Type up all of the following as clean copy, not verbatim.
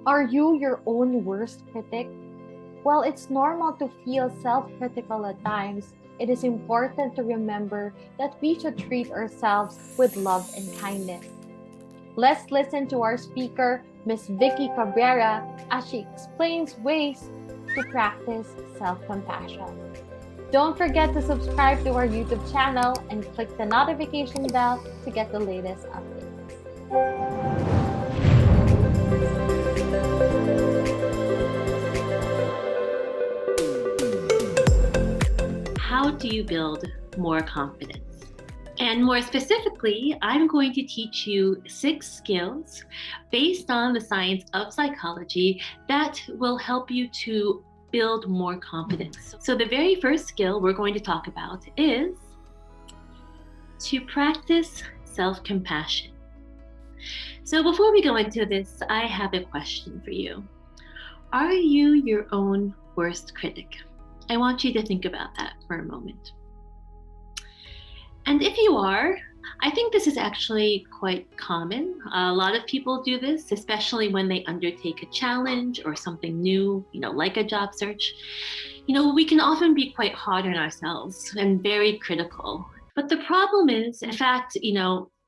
Are you your own worst critic? While it's normal to feel self-critical at times, it is important to remember that we should treat ourselves with love and kindness. Let's listen to our speaker, Miss Vicki Cabrera, as she explains ways to practice self-compassion. Don't forget to subscribe to our YouTube channel and click the notification bell to get the latest updates. How do you build more confidence? And more specifically, I'm going to teach you 6 skills based on the science of psychology that will help you to build more confidence. So the very first skill we're going to talk about is to practice self-compassion. So before we go into this, I have a question for you. Are you your own worst critic? I want you to think about that for a moment. And if you are, I think this is actually quite common. A lot of people do this, especially when they undertake a challenge or something new, like a job search. We can often be quite hard on ourselves and very critical. But the problem is, in fact,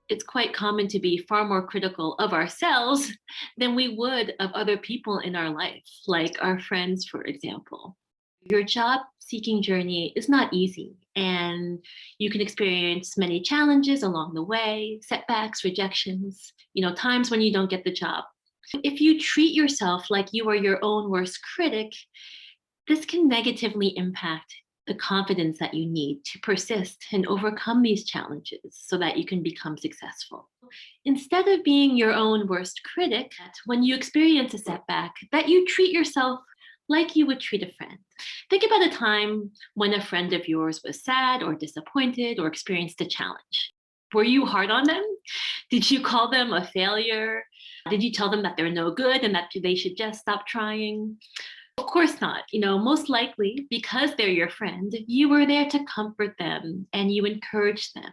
it's quite common to be far more critical of ourselves than we would of other people in our life, like our friends, for example. Your job seeking journey is not easy, and you can experience many challenges along the way, setbacks, rejections, times when you don't get the job. If you treat yourself like you are your own worst critic, this can negatively impact the confidence that you need to persist and overcome these challenges so that you can become successful. Instead of being your own worst critic, when you experience a setback, that you treat yourself like you would treat a friend. Think about a time when a friend of yours was sad or disappointed or experienced a challenge. Were you hard on them? Did you call them a failure? Did you tell them that they're no good and that they should just stop trying? Of course not. Most likely, because they're your friend, you were there to comfort them and you encourage them.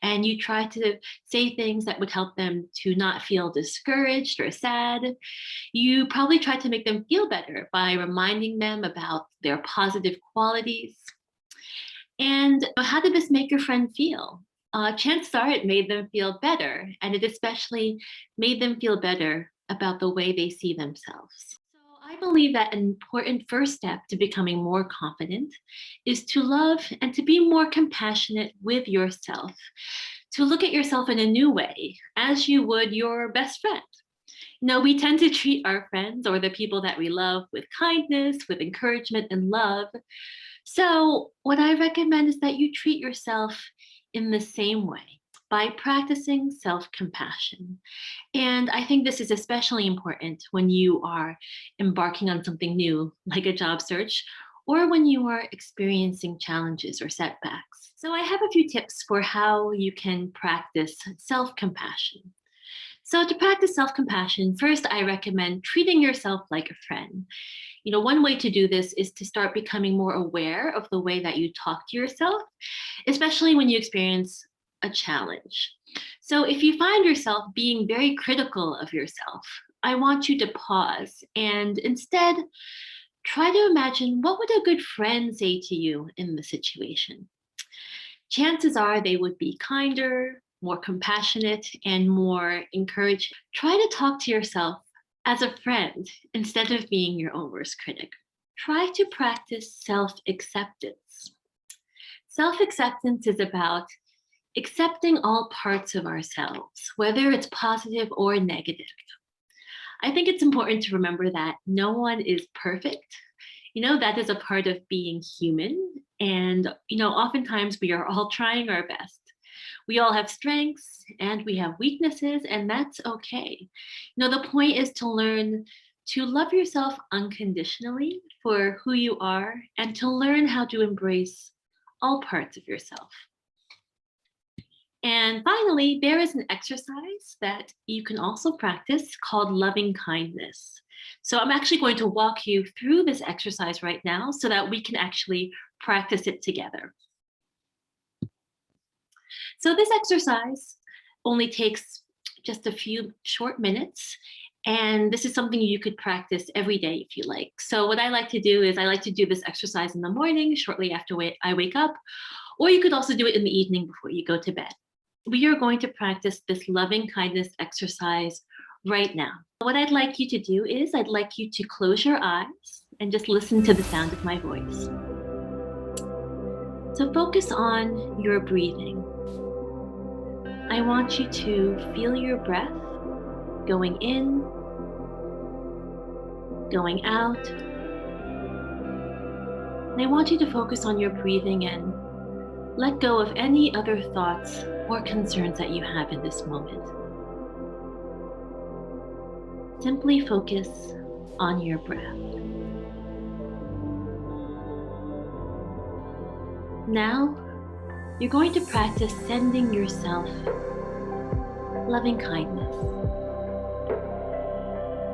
And you try to say things that would help them to not feel discouraged or sad. You probably try to make them feel better by reminding them about their positive qualities. And how did this make your friend feel? Chances are it made them feel better, and it especially made them feel better about the way they see themselves. I believe that an important first step to becoming more confident is to love and to be more compassionate with yourself, to look at yourself in a new way, as you would your best friend. We tend to treat our friends or the people that we love with kindness, with encouragement and love. So what I recommend is that you treat yourself in the same way by practicing self-compassion. And I think this is especially important when you are embarking on something new, like a job search, or when you are experiencing challenges or setbacks. So I have a few tips for how you can practice self-compassion. So to practice self-compassion, first, I recommend treating yourself like a friend. One way to do this is to start becoming more aware of the way that you talk to yourself, especially when you experience a challenge. So if you find yourself being very critical of yourself, I want you to pause and instead try to imagine, what would a good friend say to you in the situation? Chances are they would be kinder, more compassionate, and more encouraging. Try to talk to yourself as a friend instead of being your own worst critic. Try to practice self-acceptance. Self-acceptance is about accepting all parts of ourselves, whether it's positive or negative. I think it's important to remember that no one is perfect. That is a part of being human. And, oftentimes we are all trying our best. We all have strengths and we have weaknesses, and that's okay. The point is to learn to love yourself unconditionally for who you are and to learn how to embrace all parts of yourself. And finally, there is an exercise that you can also practice called loving kindness. So I'm actually going to walk you through this exercise right now so that we can actually practice it together. So this exercise only takes just a few short minutes, And this is something you could practice every day if you like. So what I like to do is I like to do this exercise in the morning, shortly after I wake up, or you could also do it in the evening before you go to bed. We are going to practice this loving kindness exercise right now. What I'd like you to do is I'd like you to close your eyes and just listen to the sound of my voice. So focus on your breathing. I want you to feel your breath going in, going out. And I want you to focus on your breathing and let go of any other thoughts or concerns that you have in this moment. Simply focus on your breath. Now, you're going to practice sending yourself loving kindness.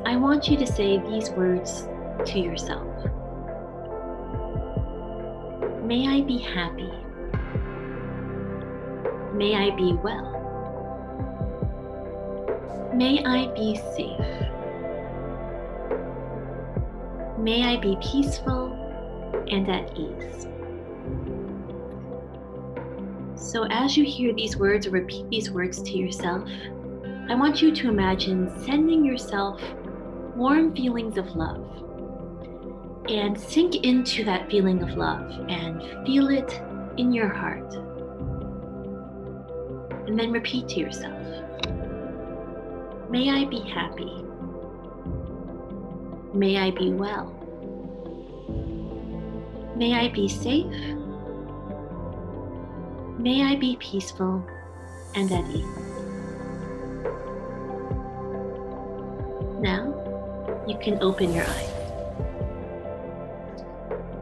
I want you to say these words to yourself. May I be happy. May I be well. May I be safe. May I be peaceful and at ease. So as you hear these words or repeat these words to yourself, I want you to imagine sending yourself warm feelings of love and sink into that feeling of love and feel it in your heart. And then repeat to yourself, may I be happy. May I be well. May I be safe. May I be peaceful and at ease. Now, you can open your eyes.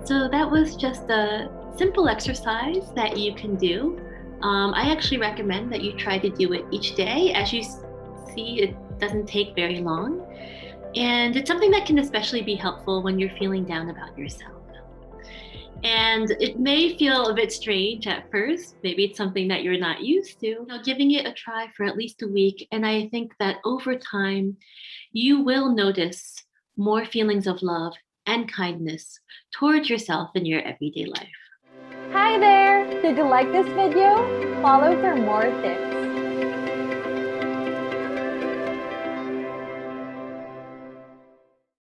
So that was just a simple exercise that you can do. I actually recommend that you try to do it each day. As you see, it doesn't take very long. And it's something that can especially be helpful when you're feeling down about yourself. And it may feel a bit strange at first. Maybe it's something that you're not used to. Now, giving it a try for at least a week, and I think that over time, you will notice more feelings of love and kindness towards yourself in your everyday life. Hi there! Did you like this video? Follow for more tips.